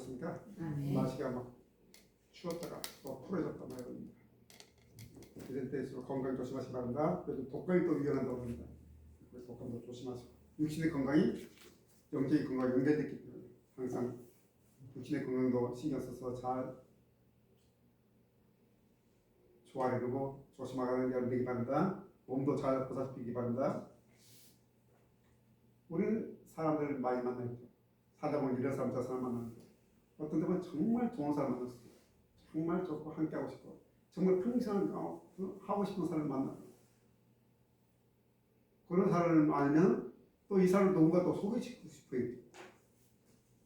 않습니까? 날씨가 막 추웠다가 또 풀어졌다 말입니다. 이런 때일수록 건강 조심하시기 바랍니다. 요즘 독감이 또 위험하다고 합니다. 그래서 독감도 조심하시고 육신의 건강이 영적인 건강과 연결됐기 때문에 항상 육신의 건강도 신경 써서 잘 조아리고 조심하는 여러분 되기 바랍니다. 몸도 잘 보살피기 바랍니다. 우리는 사람들 많이 만나죠. 살다 보면 이런 사람 저 사람 만나는데 어떤 데는 정말 좋은 사람 만났어요. 정말 좋고 함께하고 싶고 정말 평생 하고 싶은 사람을 만나요. 그런 사람을 알면 또 이 사람을 누군가 또 소개시키고 싶어요.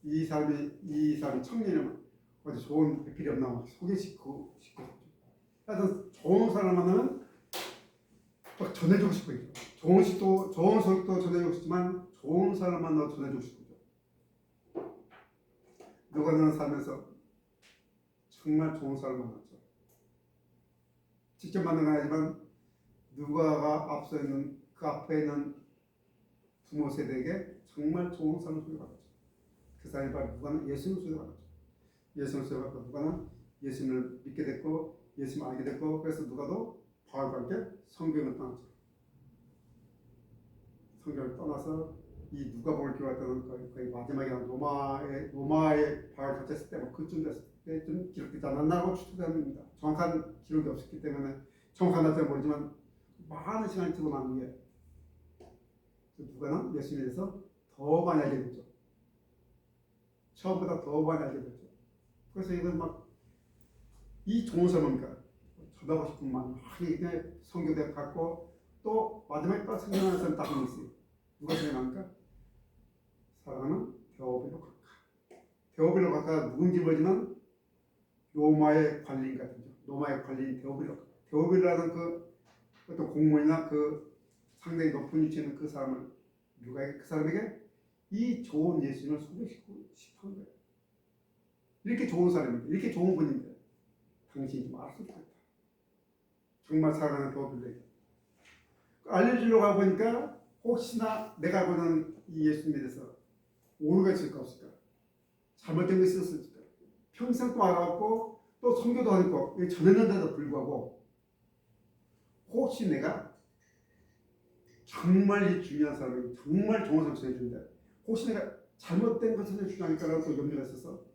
이 사람이 청년이면 어디 좋은 배필이 없나 소개시키고 싶고 하여튼 좋은 사람 만나면 막 전해주고 싶어요. 좋은 소식도 전해주고 싶지만 좋은 사람 만나서 전해주고 싶죠. 누가는 살면서 정말 좋은 사람 만났죠. 직접 만난 건 아니지만 누가가 앞서 있는 그 앞에 있는 부모 세대에게 정말 좋은 사람을 소개받았죠. 그 사람이 바로 누가는 예수님을 소개받았죠. 예수님을 소개받고 누가는 예수님을 믿게 됐고 예수님을 알게 됐고 그래서 누가도 바울과 함께 성경을 떠났죠. 성경을 떠나서 이 누가복음을 기록했던 거의 마지막이란 로마에 바울 갇혔을 때 그쯤 됐을 때쯤 기록되지 않았나고 추측됩니다. 정확한 기록이 없었기 때문에 정확한 날짜는 모르지만 많은 시간이 지고 난 후에 누가는 예수님에 대해서 더 많이 알게 됐죠. 처음보다 더 많이 알게 됐죠. 그래서 이건 막 이 좋은 사람입니까? 쳐다보고 싶은 마음 많이 성경대 갖고 또 마지막에 또 생각하는 사람 딱 하나 있어요. 누가 생각합니까? 사랑하는 데오빌로 각하. 데오빌로 각하가 누군지 모르지만 로마의 관리인 같은죠. 로마의 관리인 데오빌로 각하. 데오빌로라는 그 어떤 공무원이나 그 상당히 높은 위치에 있는 그 사람을 그 사람에게 이 좋은 예수님을 소개시키고 싶은 거예요. 이렇게 좋은 사람인데, 이렇게 좋은 분인데 당신이 좀 알았으면 좋겠다. 정말 사랑하는 데오빌로에게 알려주려고 하고 보니까 혹시나 내가 보는 이 예수님에 대해서 오류가 있을까 없을까? 잘못된 것이 있었을까? 평생 또 알아왔고 또 선교도 하고 전했는데도 불구하고 혹시 내가 정말 이 중요한 사람이 정말 좋은 사람 전해주는데 혹시 내가 잘못된 것을 전해주니까라고 또 염려가 있어서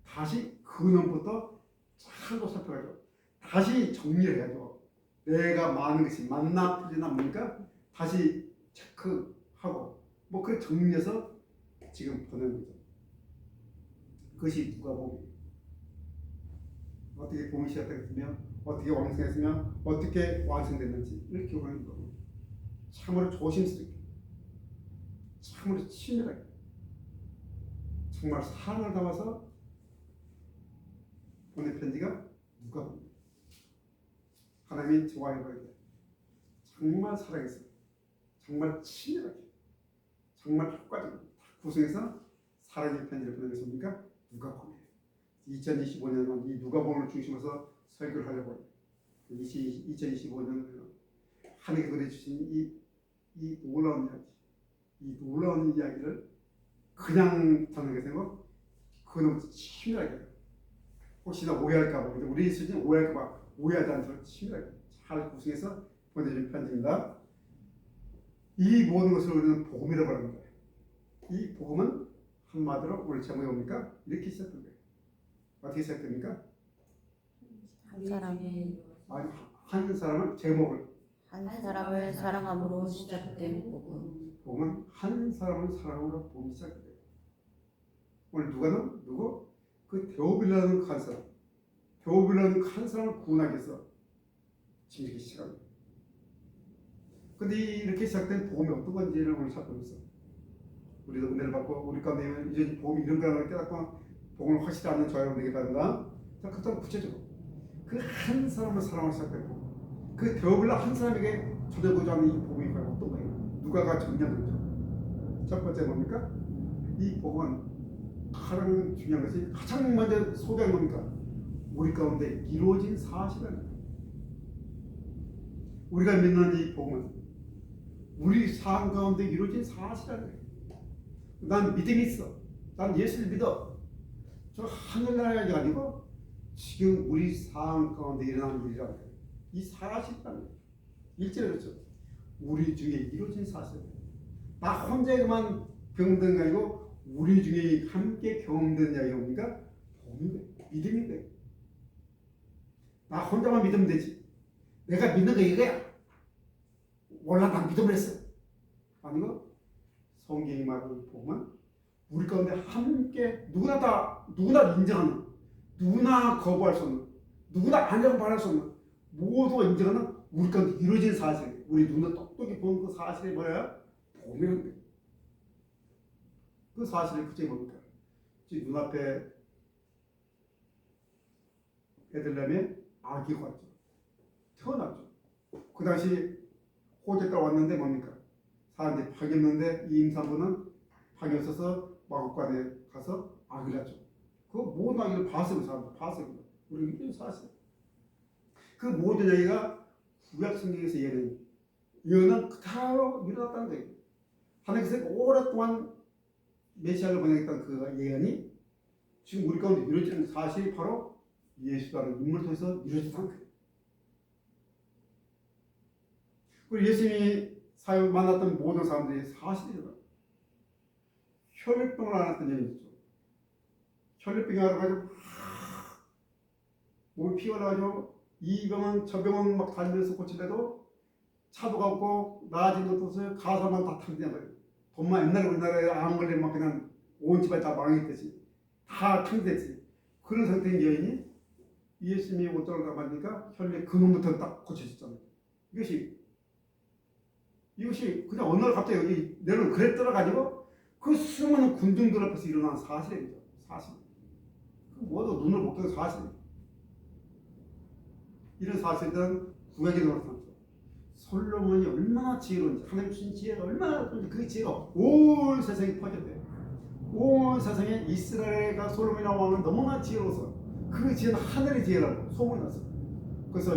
다시 근원부터 잘 살펴가지고 다시 정리를 해야죠. 내가 많은 것이 맞나 틀리나 뭡니까? 다시 체크하고 그래 정리해서 지금 보내는 거죠. 그것이 누가복음이에요. 어떻게 복음이 시작됐으며 어떻게 완성했으며 어떻게 완성됐는지 이렇게 보는 거고 참으로 조심스럽게 참으로 친밀하게 정말 사랑을 담아서 보낸 편지가 누가복음이에요. 하나님이 저와 여러분에게 정말 사랑해서 정말 친밀하게 정말 효과적으로 구성해서 사랑의 편지를 보내겠습니까? 누가복음이에요. 2025년은 이 누가복음을 중심으로 설교를 하려고 해요. 2025년은 하나님께 보내주신 이 놀라운 이야기, 이 놀라운 이야기를 그냥 전하게 게 아니고 그놈 친밀하게 해요. 혹시나 오해할까 봐 우리 수준 오해할까 봐 오해하지 않도록 친밀하게 잘 구성해서 보내준 편지입니다. 이 모든 것을 우리는 복음이라고 하는 거예요. 이 복음은 한마디로 우리 제목이 뭡니까? 이렇게 시작된 거예요. 어떻게 시작됩니까? 한 사람이 한 사람은 제목을 한 사람을 사랑함으로 시작된 복음. 복음은 한 사람을 사랑함으로 복음이 시작돼요. 오늘 누구? 그 데오빌라는 한 사람. 데오빌라는 한 사람을 구원하기 위해서 지금 시작합니다. 근데 이렇게 시작된 복음이 어떤 건지를 오늘 살펴보면서 우리도 은혜를 받고 우리 가운데 이제 복음이 이런 거라는 걸 깨닫고 복음을 확실히 아는 저와 여러분 되게 바랍니다. 자, 그렇다면 구체적으로 그 한 사람을 사랑하기 시작됐고 그 데오빌라 한 사람에게 전해고자 하는 이 복음이 과연 어떤 거예요? 누가가 정리한 거죠. 첫 번째 뭡니까? 이 복음은 가장 중요한 것이 가장 먼저 소개한 겁니까? 우리 가운데 이루어진 사실은 우리가 믿는 이 복음은 우리 삶 가운데 이루어진 사실이라는 거예요. 난 믿음이 있어. 난 예수를 믿어. 저 하늘나라가 아니고 지금 우리 삶 가운데 일어나는 일이라는 거예요. 이 사실이라는 거예요. 일절에 그렇죠. 우리 중에 이루어진 사실. 나 혼자에만 경험된 게 아니고 우리 중에 함께 경험된 이야기가 뭡니까? 복음인 거예요. 믿음인 거예요. 나 혼자만 믿으면 되지. 내가 믿는 거 이거야. 몰라, 난 믿음을 했어. 아니고 성경이 말하는 복음은 우리 가운데 함께 누구나 인정하는, 누구나 거부할 수 없는, 누구나 아니라고 말할 수 없는, 모두 인정하는 우리 가운데 이루어진 사실. 우리 눈에 똑똑히 보는 그 사실이 뭐야? 복음이라는 거예요. 그 사실을 그게 뭡니까? 지금 눈앞에 베들레헴에 아기가 왔죠. 태어났죠. 그 당시 호적가 왔는데 뭡니까? 사람들이 파견했는데 이 임산부는 방에 없어서 마국간에 가서 아기를 낳죠. 그 모든 아기를 봤어요. 사람들 봤어요. 우리 이게 사실. 그 모든 아기가 구약 성경에서 예언은 그대로 일어났다는 거예요. 하나님께서 오랫동안 메시아를 보내겠다는 그 예언이 지금 우리 가운데 이루어지는 사실이 바로 예수라는 인물을 통해서 이루어졌다는 거예요. 그리고 예수님이 사역 만났던 모든 사람들이 사실이잖아요. 혈류병을 앓았던 여인이 있죠. 혈류병이 앓아가지고 몸이 피가 나가지고 이 병은 저 병은 막 다니면서 고치려도 차도가 없고 나아진 것도 없어요. 가사만 다 탕진해 버려요. 돈만 옛날에 우리나라에 암 걸리면 막 그냥 온 집안이 다 망했듯이 다 탕진했지. 그런 상태인 여인이 예수님이 옷장을 가보니까 혈류 근원부터 딱 고쳐졌잖아요. 이것이 그냥 어느 날 갑자기 여기 내려는 그랬더라 가지고 그 수많은 군중들 앞에서 일어난 사실이죠. 사실. 그 모두 눈을 못 뜨는 사실. 이런 사실들은 구약에 나타났죠. 솔로몬이 얼마나 지혜로운지, 하나님 주신 지혜가 얼마나 그 지혜가 온 세상에 퍼졌대요. 온 세상에 이스라엘과 솔로몬이 왕은 너무나 지혜로워서 그 지혜는 하늘의 지혜라고 소문이 났어요. 그래서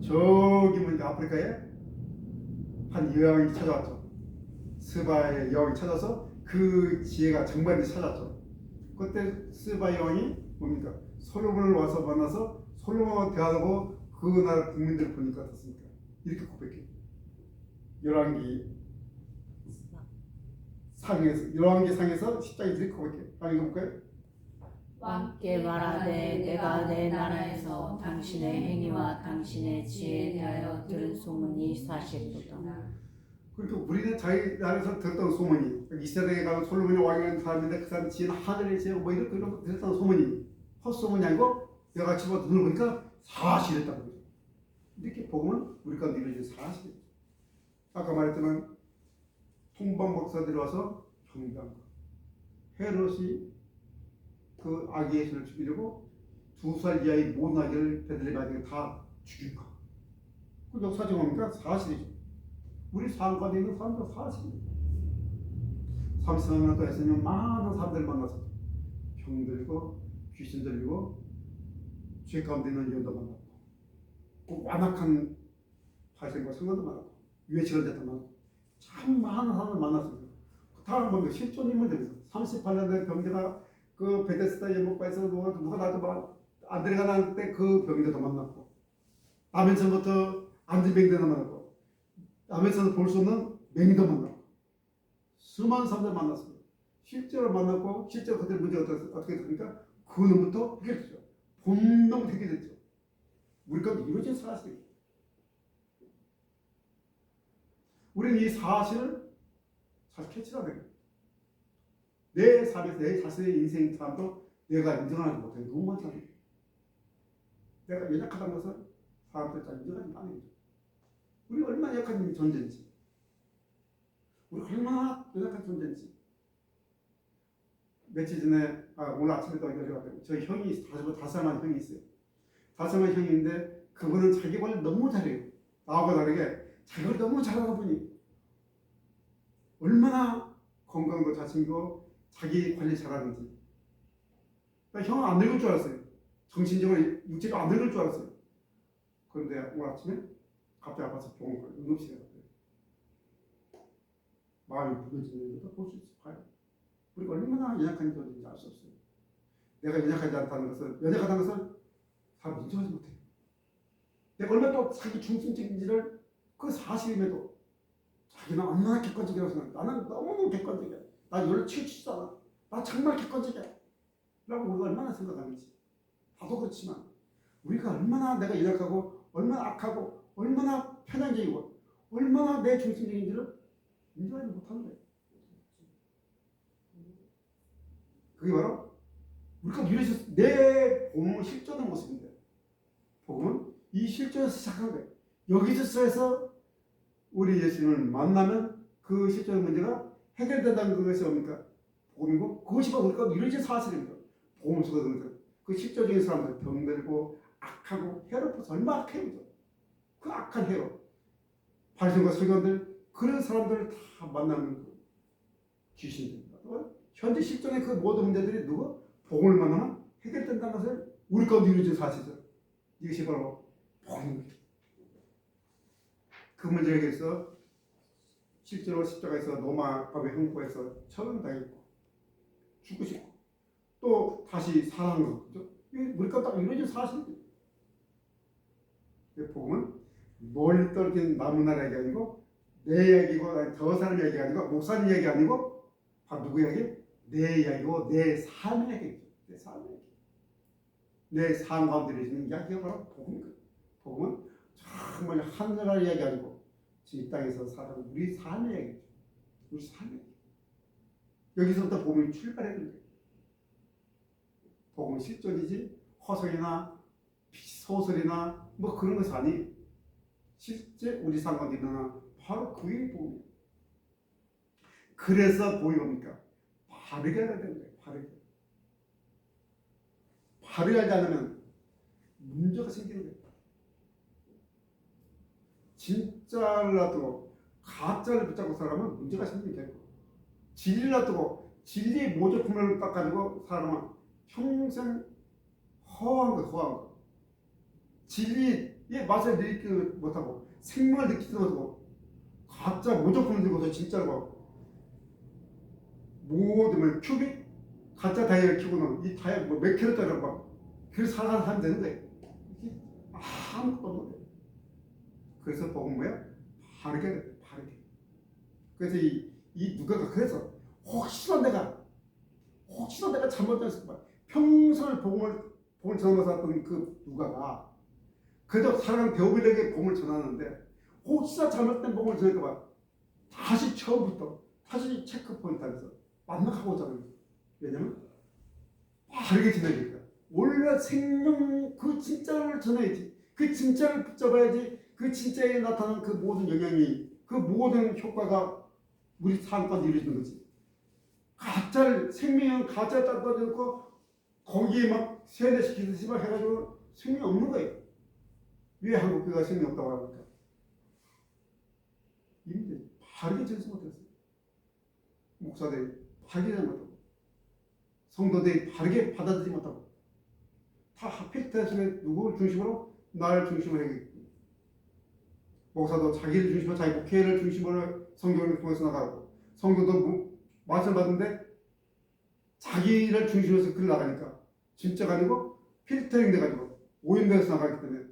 저기 보니까 아프리카에 한 여왕이 찾아왔죠. 스바의 여왕이 찾아서 그 지혜가 정말인지 찾았죠. 그때 스바 여왕이 뭡니까? 솔로몬을 와서 만나서 솔로몬과 대화하고 그 나라 국민들을 보니까 어떻습니까? 이렇게 고백해요. 열왕기 상에서 10장에 이렇게 고백해요. 한번 읽어볼까요? 왕께 말하되 내가 내 나라에서 당신의 행위와 당신의 지혜에 대하여 들은 소문이 사실이로다. 그러니까 우리는 자기 나라에서 들었던 소문이 이스라엘에 가면 솔로몬이 왕이라는 사람인데 그 사람 지혜는 하늘의 지혜고 뭐 이런 거 들었던 소문이 헛소문이 아니고 내가 집어 눈을 보니까 사실이었다는 거죠. 이렇게 복음은 우리 가운데 이루어진 사실이죠. 아까 말했지만 통방 박사들이 와서 경배한 거. 헤롯이 그 아기 예수를 죽이려고 2살 이하의 모든 아기를 베들레헴 아기를 다 죽인 거. 그 역사적 뭡니까? 사실이죠. 우리 삶 가운데 있는 사람도 사실이에요. 33년 동안 했으면 많은 사람들을 만나서 병들고 귀신 들리고 죄 가운데 있는 연도 만났고 그 완악한 발생과 성관도 만났고 유해치를 됐다 만났고 참 많은 사람을 만났습니다. 다음 뭡니까? 실존 인물들이죠. 38년 된 병자가 그 베데스다 연못가에서 누가 나도 안 들어가는 때 그 병자도 만났고 남해선부터 안진뱅대도 만났고 남해선을 볼 수 없는 맹인도 만났고 수많은 사람들 만났습니다. 실제로 만났고 실제로 그들 문제가 어떻게 됩니까? 그 놈부터 해결됐죠. 본능 해결됐죠. 우리 가운데 이루어진 사실이에요. 우리는 이 사실을 잘 캐치해야 돼요. 내 삶에서 내 자신의 인생 삶도 내가 인정하지 못해 너무 많잖아요. 내가 연약하다는 것은 사람들 잘 인정하지 않아요. 우리 얼마나 약한 존재인지, 우리 얼마나 연약한 존재인지. 며칠 전에 오늘 아침에도 연락왔더니 저희 형이 다사만 형이 있어요. 다사만 형인데 그분은 자기 관리 너무 잘해요. 나하고 다르게 자기 관리 너무 잘하는 분이 얼마나 건강도 잘 챙기고 자기 관리 잘하는지. 형은 안 늙을 줄 알았어요. 정신적으로 육체가 안 늙을 줄 알았어요. 그런데 오늘 아침에 갑자기 아파서 병원 가요. 응급실에 갔어요. 마음이 무너지는 것도 볼 수 있어요. 봐요. 우리가 얼마나 연약한 존재인지 알 수 없어요. 내가 연약하지 않다는 것을, 연약하다는 것을 사람 인정하지 못해요. 내가 얼마나 또 자기 중심적인지를 그 사실임에도 자기는 얼마나 객관적이라고 생각해. 나는 너무 객관적이야. 나 열을 치우치지도 않아. 나 정말 객관적이야. 라고 우리가 얼마나 생각하는지. 나도 그렇지만 우리가 얼마나 내가 연약하고 얼마나 악하고 얼마나 편향적이고 얼마나 내 중심적인지를 인정하지 못하는 거예요. 그게 바로 우리가 누려서 내 복음을 실존하는 모습인데, 복음은 이 실존에서 시작한 거예요. 여기서 시작해서 우리 예수님을 만나면 그 실존의 문제가 해결된다는 것이 뭡니까? 복음이고, 그것이 바로 우리가 누려진 사실입니다. 복음 속에서 그 실존적인 사람들, 병들고 악하고 해롭고서 얼마나 악해요. 그 악한 해로 바리새인과 서기관들, 그런 사람들을 다 만나는 귀신입니다. 현재 실존의 그 모든 문제들이 누구? 복음을 만나면 해결된다는 것을 우리 가운데 이루어진 사실이죠. 이것이 바로 복음입니다. 그 문제에 대해서 실제로 십자가에서 로마 법의 형포에서 처형당했고 죽으시고 또 다시 살아난 거죠. 이게 우리 가운데 딱 이루어진 사실이죠. 복음은 멀리 떨어진 나무나라 얘기 아니고 내 이야기고 저 사람 이야기 아니고 목사님 이야기 아니고 바로 누구 이야기? 내 이야기고 내 삶의 이야기죠. 내 삶의 이야기. 내 삶 가운데 있는 이야기가 바로 복음이거든요. 복음은 정말 하늘나라 이야기 아니고 이 땅에서 살아가는 우리 삶의 이야기죠. 우리 삶의 이야기. 여기서부터 복음이 출발해야 됩니다. 복음은 실존이지 허설이나 소설이나 뭐 그런 것이 아니 실제 우리 삶 가운데 일어나 바로 그게 복음이에요. 그래서 복음이 뭡니까? 바르게 해야 되는 거예요. 바르게. 바르게 하지 않으면 문제가 생기는 거예요. 진짜를 놔두고 가짜를 붙잡고 살아가면 문제가 생기게 되고, 진리를 놔두고 진리의 모조품을 딱 가지고 살아가면 평생 허한 거. 진리의 맛을 느끼지 못하고 생명을 느끼지 못하고 가짜 모조품을 들고서 진짜를 가고 모든 큐빅 가짜 다이얼을 키고는 이 다이얼 몇 킬로짜리라고 막 그래서 살아가는 사람이 되는 거예요. 이게 아무것도 없는 거예요. 그래서 복음 뭐야? 바르게 돼, 바르게. 그래서 이 누가가 그래서 혹시나 내가 잘못했을 거야. 평생을 복음을 전하면서 살았던 그 누가가 그래도 사랑하는 데오빌에게 복음을 전하는데 혹시나 잘못된 복음을 전할까 봐 다시 처음부터 다시 체크 포인트 하면서 만나고 오잖아요. 왜냐면 바르게 지내니까 원래 생명 그 진짜를 전해야지. 그 진짜를 붙잡아야지. 그 진짜에 나타나는 그 모든 영향이 그 모든 효과가 우리 삶 가운데 이루어지는 거지. 가짜를 생명은 가짜를 딱 떠놓고 거기에 막 세뇌시키듯이 막 해가지고 생명이 없는 거예요. 왜 한국교회가 생명이 없다고 합니까? 이미 바르게 전수 못했어요. 목사들이 바르게 전수 못하고 성도들이 바르게 받아들이지 못하고 다 하필 누구를 중심으로? 나를 중심으로 해야겠고, 목사도 자기를 중심으로 자기 목회를 중심으로 성경을 통해서 나가고, 성도도 말씀 받는데 자기를 중심으로 해서 글 나가니까 진짜가 아니고 필터링 돼가지고 오염돼서 나가기 때문에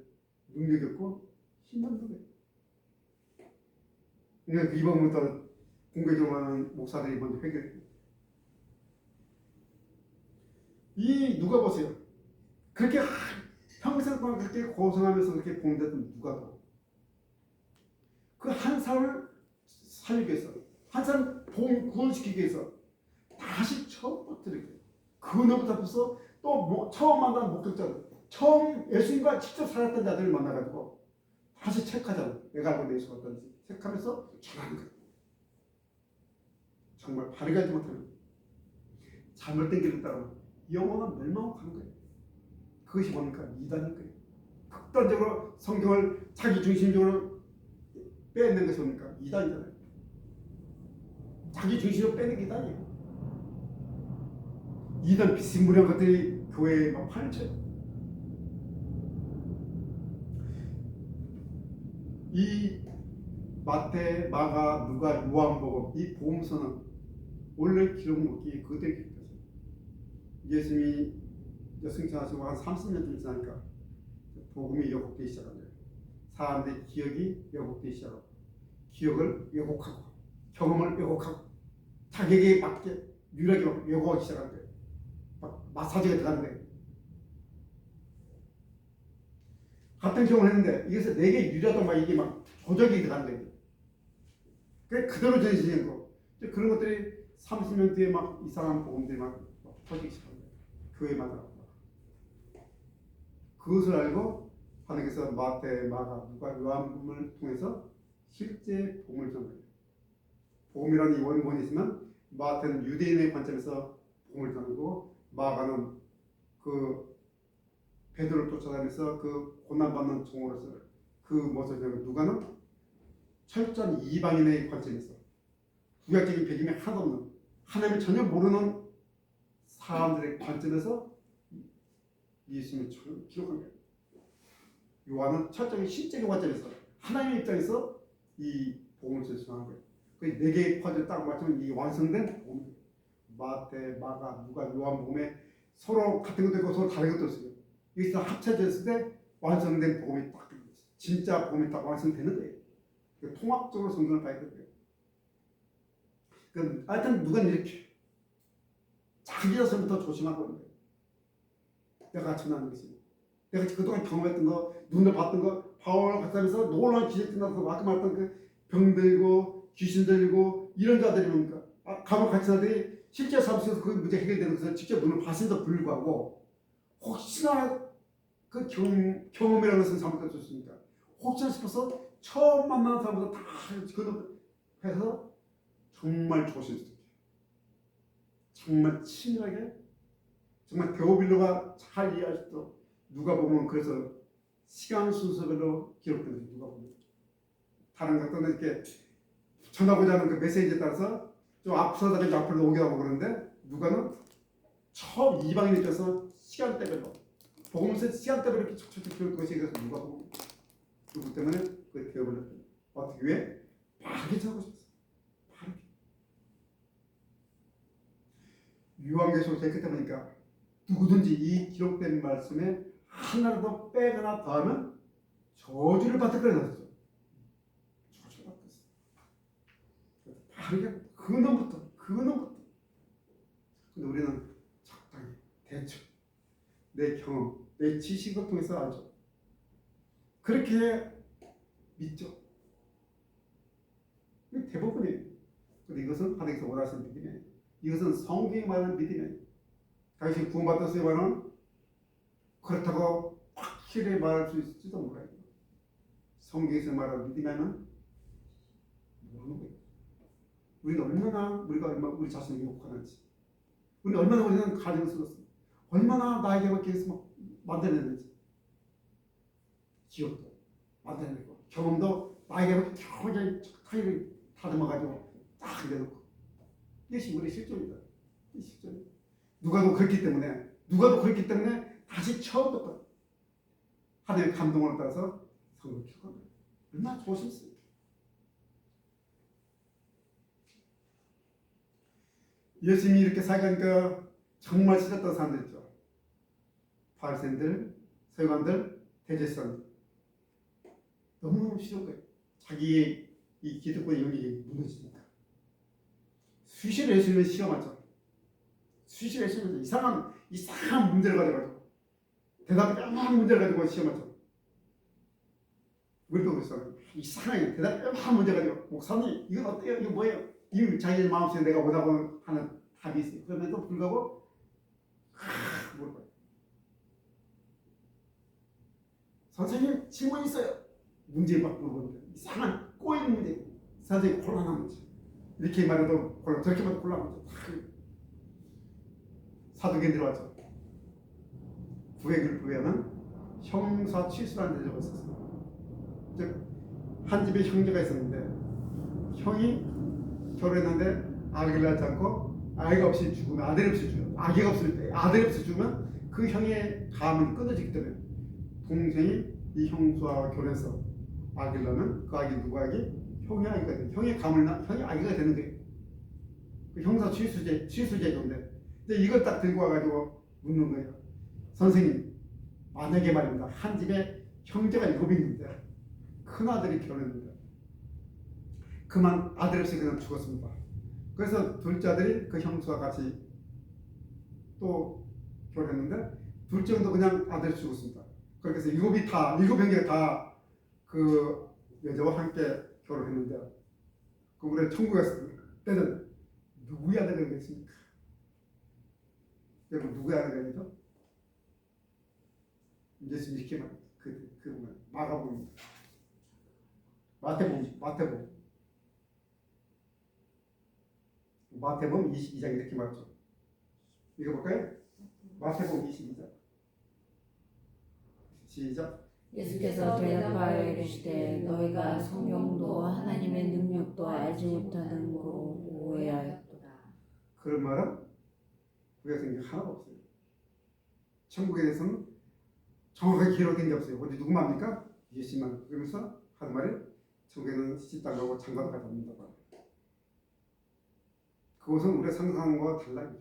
능력이 없고 힘 없는 거예요. 그러니까 이 부분부터 공개적으로 하는 목사들이 먼저 회개해요. 이 누가 보세요. 그렇게 평생 동안 그렇게 고생하면서 그렇게 봉됐던 누가도 그 한 사람을 살리기 위해서, 한 사람 구원시키기 위해서 다시 처음부터 이렇게 근원부터 앞서서 또 처음 만난 목격자들, 처음 예수님과 직접 살았던 자들을 만나가지고 다시 체크하잖아요. 내가 알고 있는 예수가 어떤지 체크하면서 전하는 거예요. 정말 바르게 하지 못하면 잘못된 길을 따르면 영원한 멸망으로 가는 거예요. 그것이 뭡니까? 이단인 거예요. 극단적으로 성경을 자기 중심적으로 빼앗는 것이 뭡니까? 이단이잖아요. 자기 중심으로 빼는 게 이단이에요. 이단 비스무리한 것들이 교회에 막 파헤쳐요. 이 마태, 마가, 누가, 요한복음 이 복음서는 원래 기록 먹기 그대로 기록했어요. 예수님이 승천하시고 한 30년 지나니까 복음이 왜곡되기 시작한 거예요. 사람들의 기억이 왜곡되기 시작하고 기억을 왜곡하고 경험을 왜곡하고 자기에게 맞게 유일하게 막 왜곡하기 시작한 거예요. 막 마사지가 들어가는 거예요. 같은 경험을 했는데 이것을 내게 유리하다고 막 이게 막 조작이 들어가는 거예요. 그대로 전해지는 거. 그런 것들이 30년 뒤에 막 이상한 복음들이 막 퍼지기 시작한 거예요. 교회마다. 그것을 알고 하나님께서 마태, 마가, 누가, 요한복음을 통해서 실제 복음을 전한 거예요. 복음이라는 이 원본이 있으면 마태는 유대인의 관점에서 복음을 전하고 마가는 그 베드로를 쫓아다니면서 그 고난받는 종으로서 그 모습을 전하고 누가는 철저한 이방인의 관점에서 구약적인 배경이 하나도 없는 하나님을 전혀 모르는 사람들의 관점에서 예수님을 기록한 거예요. 요한은 철저히 신적인 관점에서 하나님의 입장에서 이 복음을 전수한 거예요. 그 네 개의 퍼즐 딱 맞추면 이 완성된 복음. 마태, 마가, 누가, 요한복음에 서로 같은 것도 있고 서로 다른 것도 있어요. 여기서 합쳐졌을 때 완성된 복음이 딱 진짜 복음이 딱 완성되는 거예요. 통합적으로 성경을 봐야 돼요. 하여튼 누가는 이렇게 자기 자신부터 조심하고 있는 거예요. 내가 전하는 것이 내가 그동안 경험했던 거, 눈으로 봤던 거, 바울을 같이 하면서 놀라운 기적 끝나서 아까 말했던 그 병들고 귀신 들리고 이런 자들이 뭡니까? 감옥 갇힌 자들이 실제 삶 속에서 그 문제 해결되는 것을 직접 눈을 봤음에도 불구하고 혹시나 그 경험이라는 것은 잘못될 수 있으니까 혹시나 싶어서 처음 만나는 사람보다 다 해서 정말 조심스럽게 정말 친밀하게 정말 데오빌로가 잘 이해할 수 있도록 누가 보면 그래서 시간 순서별로 기록된 거죠. 누가 보면 다른 것들은 이렇게 전하고자 하는 그 메시지에 따라서 좀 앞서다가 앞으로 오게 하고 그러는데 누가는 처음 이방인 입장에서 시간대별로 복음서 시간대별로 이렇게 촉촉 기록된 것이 그래서 누가 보면 누구 때문에 그게 되어버렸다. 어떻게 왜? 바르게 적고 싶었어. 바르게. 요한계시록 제일 끝에 보니까 누구든지 이 기록된 말씀에 하나라도 빼거나 더하면 저주를 받을 거라 했죠. 저주를 받을 거였어. 바르게 그 놈부터. 근데 우리는 적당히 대충 내 경험, 내 지식을 통해서 알죠. 그렇게 믿죠. 대부분이에요. 근데 이것은 하나님께서 원하시는 믿음이에요. 이것은 성경이 말하는 믿음이에요. 당신이 구원받았어요 말은 그렇다고 확실히 말할 수 있을지도 몰라요. 성경에서 말하는 믿음에는 모르는 거예요. 우리는 얼마나 우리 자신을 욕하는지, 우리는 얼마나 우리는 가정을 쓰었어, 얼마나 나에게 그렇게 해서 만들어냈는지, 기억도 만들어내고 경험도 나에게 겨우겨우 타이를 다듬어가지고 딱 내놓고 이것이 우리 실존이다. 이 실존. 누가도 그렇기 때문에 다시 처음부터 하나님의 감동을 따라서 성경을 기록한 거예요. 얼마나 조심스럽게. 예수님이 이렇게 살가니까 정말 싫었던 사람들 있죠. 바리새인들, 서기관들, 대제사장들. 너무너무 싫은 거예요. 자기의 이 기득권의 영역이 무너지니까. 수시로 예수님을 시험하죠. 수시로 예수님을 이상한 문제를 가져가지고 대답이 뼈만한 문제를 가지고 시험하죠. 우리도 그랬어요. 이상하게 대답이 뼈만한 문제 가지고 목사님 이건 어때요? 이거 뭐예요? 이 자기 마음속에 내가 원하고 하는 답이 있어요. 그럼에도 불구하고 물어봐요. 선생님 질문 있어요. 문제 막 물어보는데 이상한 꼬이는 문제, 선생님 곤란한 문제. 이렇게 말해도 곤란, 저렇게 말해도 곤란한 문제. 사두개인들이 왔죠. 구획을 구하면 형사 취수라는 제도가 있었어요. 즉 한 집에 형제가 있었는데 형이 결혼했는데 아기를 낳지 않고 아이가 없이 죽으면 아들이 없이 죽으면 아기가 없을 때 아들이 없이 죽으면 그 형의 가문이 끊어지기 때문에 동생이 이 형수와 결혼해서 아기를 낳으면 그 아기 누구 아기? 형의 아기가 돼. 형의 가문이 형의 아기가 되는 거예요. 그 형사 취수제도인데 근데 이걸 딱 들고 와가지고 묻는 거예요. 선생님, 만약에 말입니다. 한 집에 형제가 7이 있는데 큰 아들이 결혼했는데 그만 아들 없이 그냥 죽었습니다. 그래서 둘째 아들이 그 형수와 같이 또 결혼했는데 둘째도 그냥 아들 죽었습니다. 그렇게 해서 7 형제가 다 그 여자와 함께 결혼했는데 그 우리 천국에 때는 누구의 아들이 되겠습니까? 여러분 누구의 아들이 되죠? 예수님 이렇게 말합니다. 그 마가복음입니다. 마태복음 22장 이렇게 말하죠. 읽어볼까요? 마태복음 22장 시작. 예수께서 대답하여 이르시되 너희가 성령도 하나님의 능력도 알지 못하는 거로 오해하였도다. 그런 말은 구약성경에 하나도 없어요. 천국에 대해서는 정확하게 기록된 게 없어요. 어디 누구 말입니까? 예수만. 그러면서 하는 말이 천국에는 시집당하고 장가도 가지 않는다고. 그것은 우리가 상상한 것과 달라요.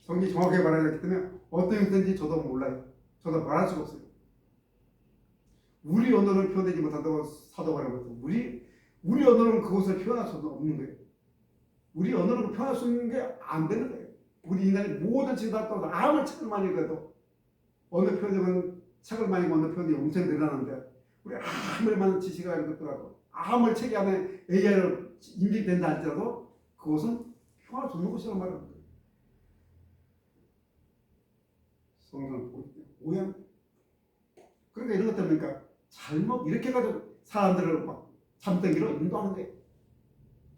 성경이 정확하게 말하기 때문에 어떤 형태인지 저도 몰라요. 저도 말할 수가 없어요. 우리 언어를 표현되지 못한다고 사도가 말하고 우리 언어는 그것을 표현할 수는 없는 거예요. 우리 언어로 표현할 수 있는 게 안 되는 거예요. 우리 인간이 모든 책을 다 떠도 아무리 책을 많이 읽어도 어느 표현은 책을 많이 읽는 표현이 엄청 늘어나는데 우리 아무리 많은 지식을 읽었더라도 아무리 책이 안에 AI로 인식된다 할지라도 그것은 표현할 수 없는 것이라고 말하는 거예요. 성경을 보고 오해한 거예요. 그러니까 이런 것 때문에 잘못 이렇게 해가지고 사람들을 막 잠들기로 인도하는 거예요.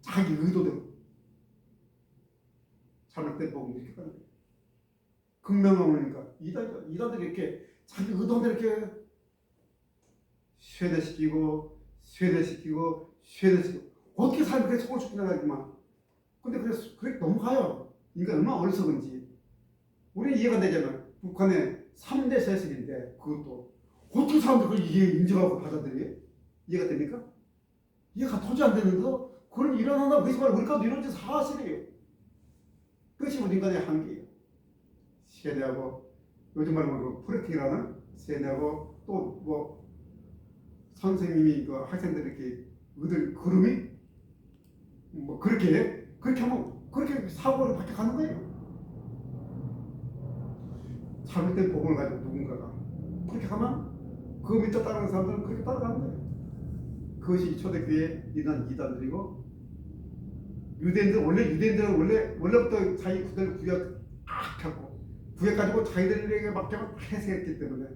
자기 의도대로. 잘못된 복음 이렇게 가는 거예요. 극명한 오니까 이단들이 이렇게 자기 의도대로 이렇게 쇠뇌시키고 어떻게 사람이 그렇게 속을 죽이나 가지만 근데 그래 넘어가요. 인간 얼마나 어리석은지. 우리는 이해가 되잖아요. 북한의 3대 세습인데 그것도 어떻게 사람들이 이게 인정하고 받아들여요? 이해가 됩니까? 이해가 도저히 안 되는데도 그런 일어난다고 그래서 말 우리가 이런 짓 사실이에요. 그것이 우리 인간의 한계예요. 세뇌하고 요즘 말로 프레팅이라는 세뇌하고 또 뭐 선생님이 그 학생들 이렇게 의들 그름이 뭐 그렇게 하면 그렇게 사고를 밖에 가는 거예요. 잘못된 복음을 가지고 누군가가 그렇게 가면 그 밑에 따르는 사람들은 그렇게 따라가는 거예요. 그것이 초대교회에 있는 이단들이고 유대인들은 원래부터 자기 구대를 구약하고 구약 가지고 자기들에게 맡겨만 해석했기 때문에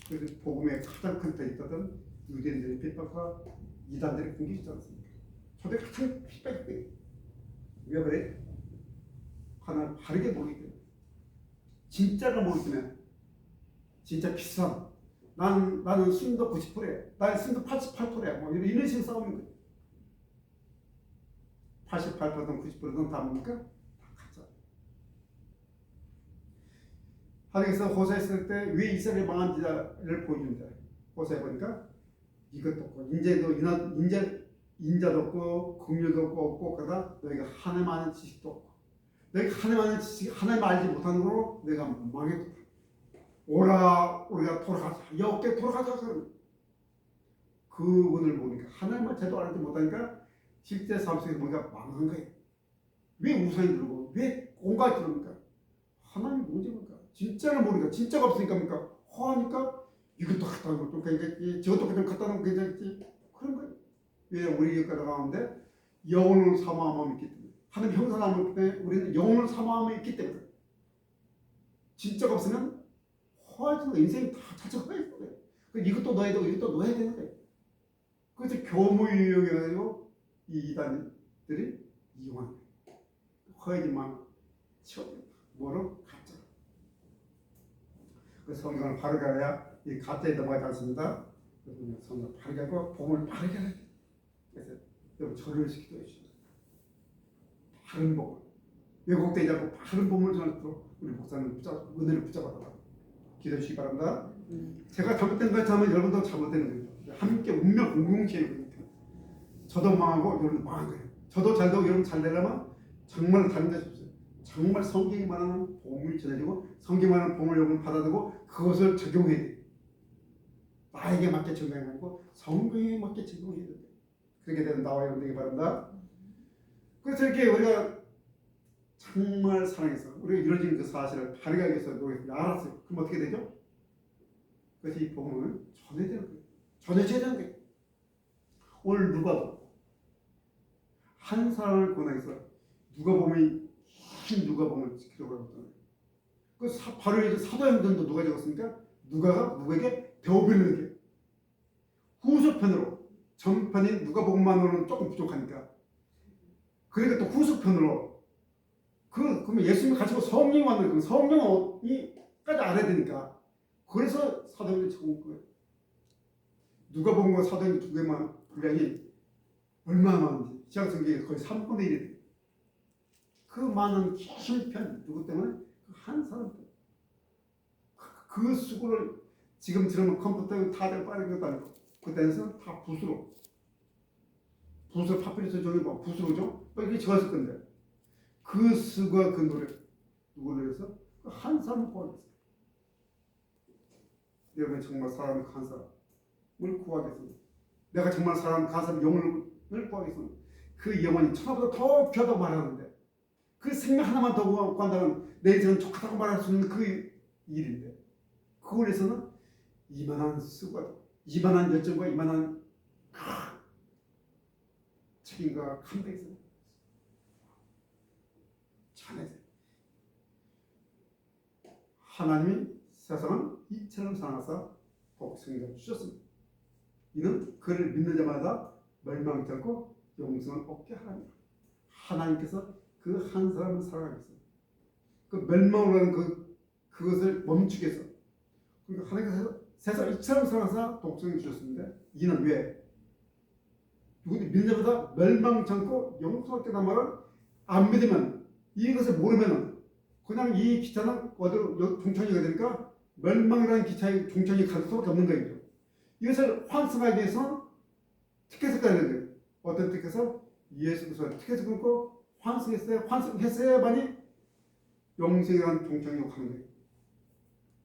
그래서 복음의 가장 큰 데 있었던 유대인들의 핍박과 이단들의 공격이지 않습니까? 초대 가장 핍박이에요. 왜 그래? 하나를 바르게 모르기 때문에 진짜가 모르기 때문에 진짜 비싼 나는 순도 90%야. 나는 순도 88%야. 뭐 이런 식으로 싸우는 거예요. 88%든 90%든 다 뭡니까? 다 가짜. 하나님께서 호세에 쓸 때 왜 이스라엘이 망한지를 보여준다. 호세에 보니까 이것도 없고 인자도 없고 긍휼도 없고 그러다 너희가 하나님 아는 지식도 없고 너희가 하나님 알지 못하는 거로 내가 망했다. 오라 우리가 돌아가자. 여호와께 돌아가자. 그 문을 보니까 하나님을 제대로 알지 못하니까 실제 삶 속에 뭔가 망한 거예요. 왜 우상이 들고 왜 공간이 들어옵니까? 하나님이 뭔지 모르니까 진짜를 모르니까 진짜가 없으니까 뭡니까? 허하니까 이것도 갖다 놓으면 좀 괜찮겠지 저것도 그냥 갖다 놓으면 괜찮겠지 그런 거예요. 왜 우리 여기까지 가는데 영혼을 사모함이 있기 때문에 하나님 형상함이 있기 때문에 우리는 영혼을 사모함이 있기 때문에 진짜가 없으면 허하지만 인생이 다 자체 허해지는 거예요. 이것도 넣어야 되고 이것도 넣어야 되는 거예요. 그래서 교무유용해가지고 이 이단들이 이용하는 거예요. 허해지만 치워버린다. 뭐로? 가짜. 그래서 성경을 바르게 해야 이 가짜에 넘어가지 않습니다. 그래서 성경을 바르게 하고 복음을 바르게 해야 돼요. 그래서 여러분 절을 시키도록 해주십시오. 바른 복음. 왜곡되지 않고 바른 복음을 전하도록 우리 목사님 은혜를 붙잡아달라고 기도해 주시기 바랍니다. 제가 잘못된 거 하면 여러분도 잘못되는 거예요. 함께 운명 공동체예요. 저도 망하고 여러분도 망한 거예요. 저도 잘 되고 여러분 잘 되려면 정말 다른 데서 없어요. 정말 성경이 말하는 복음이 전해지고 성경이 말하는 복음을 여러분 받아들고 그것을 적용해야 돼요. 나에게 맞게 적용해야 하고 성경에 맞게 적용해야 돼요. 그렇게 되는 나와 여러분에게 바란다. 그래서 이렇게 우리가 정말 사랑해서 우리가 이루어진 그 사실을 바르게 하기 위해서 노력해서 알았어요. 그럼 어떻게 되죠? 그래서 이 복음을 전해야 되는 거예요. 전해줘야 되는 거예요. 오늘 누가 한 사람을 권하해서 누가 보면 흰 누가 보면 지키려고 하거든요. 그 바로 이제 사도행전도 누가 적었습니까? 누가가 누구에게 베어빌리게 후속편으로 전편인 누가복음만으로는 조금 부족하니까 그러니까 또 후속편으로 그러면 예수님이 가지고 성령이 왔는 그 성령이까지 알아야 되니까 그래서 사도행전 적은 거예요. 누가복음과 사도행전 두 개만 분량이 얼마나 많은지 신약성경에 거의 3분의 1이 돼요. 그 많은 긴 편 누구 때문에? 한 사람 때문에. 그 수고를 지금 들으면 컴퓨터에 다들 빠른 것도 아니고 그때는 다 붓으로 파피루스 종이 뭐 붓으로죠? 이렇게 적었을 건데 그 수고와 그 노력 누구를 위해서? 한 사람을 구하겠어요. 여러분이 정말 사랑하는 한 사람을 구하겠습니다. 내가 정말 사랑하는 한 사람 영혼을 구하겠습니다. 그 영혼이 천하보다 더 귀하다고 말하는데 그 생명 하나만 더 구한다면 내 인생은 좋다고 말할 수 있는 그 일인데 그걸 위해서는 이만한 수고가 이만한 열정과 이만한 책임과 감당이 있어요. 전해져. 하나님이 세상은 이처럼 사랑하사 독생자를 주셨습니다. 이는 그를 믿는 자마다 멸망하지 않고 영생을 얻게 하랍니다. 하나님께서 그 한 사람을 사랑하겠어요. 그 멸망을 하는 그것을 멈추게 해서 그러니까 하나님께서 세상을 이처럼 사랑하사 독생자를 주셨습니다. 이는 왜? 누구든 믿는 자마다 멸망치 않고 영생을 얻게 하는 말을 안 믿으면 이것을 모르면 그냥 이 기차는 어디로 종천이가 되니까 멸망이라는 기차의 종천이 갈 수밖에 없는 거예요. 이것을 환승하기 위해서 티켓을 까야 되는 거예요. 어떤 티켓을? 예수 그리스도의 티켓을 끊고 환승했어야만이 영생이라는 종천이로 가는 거예요.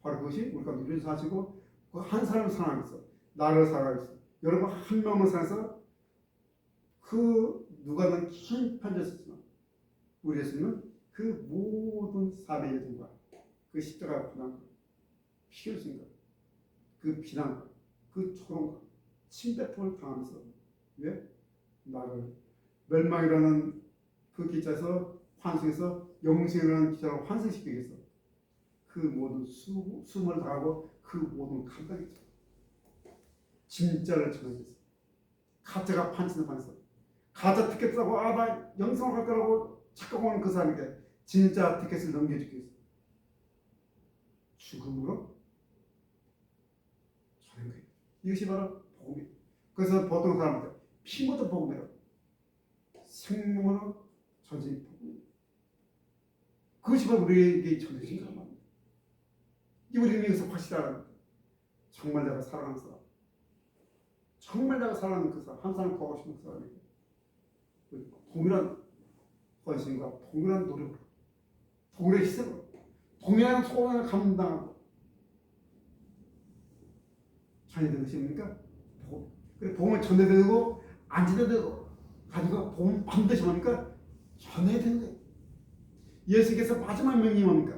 바로 그것이 우리가 누리는 사실이고 그 한 사람을 사랑하겠어. 나를 사랑하겠어. 여러분 한 명만 사랑해서 그 누가는 긴 편지를 썼지만 우리 예수님은 그 모든 사명의 여정과 그 십자가 고난과 피 흘리신 것, 그 비난과 그 조롱과 침뱉음을 당하면서 왜? 나를 멸망이라는 그 기차에서 환승해서 영생이라는 기차로 환승시키기 위해서 그 모든 수모를 당하고 그 모든 감당했죠. 진짜를 전하기 위해서 가짜가 판치는 판에서 가짜 티켓 사고 나 영생을 갈 거라고 착각하는 그 사람에게 진짜 티켓을 넘겨주기 위해서 죽음으로 전한 거예요. 이것이 바로 복음이에요. 그래서 보통 사람들 피 묻은 복음이라고 생명으로 전진 복음이에요. 그것이 바로 우리에게 전해진 겁니다. 우리는 여기서 확실하는 거예요. 정말 내가 사랑하는 사람, 정말 내가 사랑하는 그 사람, 한 사람 구하고 싶은 그 사람에게 동일한 헌신과 동일한 노력으로 동일한 희생으로 동일한 소원을 감당하고 전해되는 것이 뭡니까? 복음. 그래 복음을 전해되고 안 전해되고 가지고 복음 반드시 뭡니까? 전해야 되는 거예요. 예수께서 마지막 명령이 뭡니까?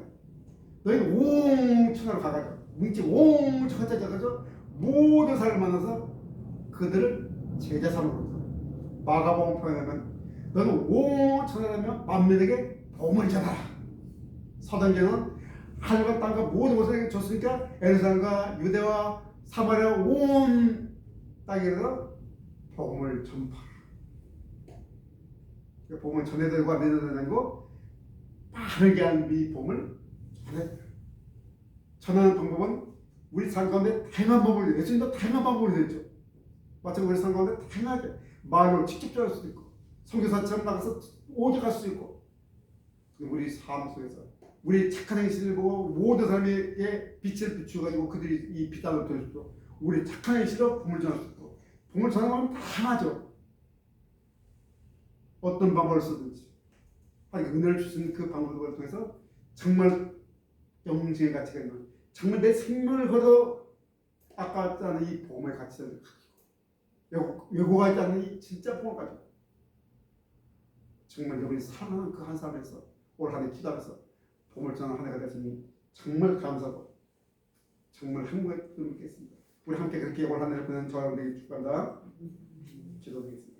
너희는 온 천하로 가가지고 뭉치 온 천하로 가가지고 모든 사람을 만나서 그들을 제자 삼으로 마가복음 표현하면 너는 온 천하라면 만민에게 복음을 전하라. 사도행전은 하늘과 땅과 모든 것을 줬으니까 에루살렘과 유대와 사마리아 온 땅에서 복음을 전파하라. 복음을 전해들고 안 전해들고 빠르게 한 이 복음을 전하는 방법은 우리 삶 가운데 다양한 방법을 예수님도 다양한 방법을 내죠. 마찬가지로 우리 삶 가운데 다양하게 말로 직접 전할 수도 있고 선교사처럼 나가서 오직할 수도 있고 우리 삶 속에서 우리 착한 행실을 보고 모든 사람에게 빛을 비추어가지고 그들이 이 빛을 보여주고 우리 착한 행실로 복음을 전할 수 있고 복음을 전하면 다양하죠. 어떤 방법을 쓰든지 하나님 은혜를 주신 그 방법을 통해서 정말 영생의 가치가 있는 정말 내 생명을 걸어 아깝지 않은 이 복음의 가치를 가지고 왜곡하지 않는 이 진짜 복음을 가지고 정말 여러분이 사랑하는 그 한 사람에서 올 한 해 기도하면서 복음을 전하는 한 해가 되었으니 정말 감사하고 정말 행복을 느끼겠습니다. 우리 함께 그렇게 올 한 해를 보내는 저와 여러분에게 축복한다. 기도드리겠습니다.